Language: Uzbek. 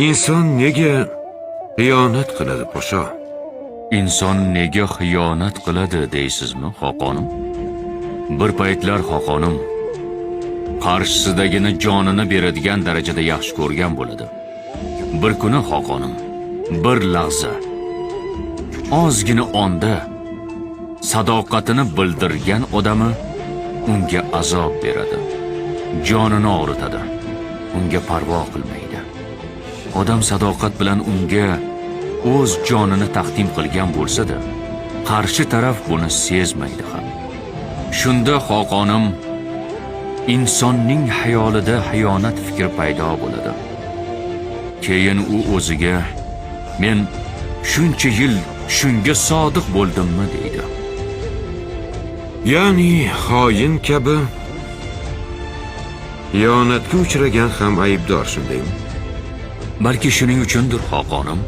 inson nega xiyonat qiladi, po'sho? Inson nega xiyonat qiladi deysizmi, xoqonim? Bir paytlar xoqonim qarshisidagini jonini beradigan darajada yaxshi ko'rgan bo'ladi. Bir kuni xoqonim, bir lahza, ozgina onda sadoqatini bildirgan odami unga azob beradi, jonini og'ritadi, unga parvo qilmaydi. Odam sadoqat bilan unga o'z jonini taqdim qilgan bo'lsa-da, qarshi taraf buni sezmaydi ham. Shunda xoqonim, insonning xayolida xiyonat fikri paydo bo'ladi. Keyin u o'ziga men shuncha yil shunga sodiq bo'ldimmi deydi. Ya'ni xoin kabi xiyonatga uchragan ham aybdor, shundaymi? Balki shuning uchundir xoqonim,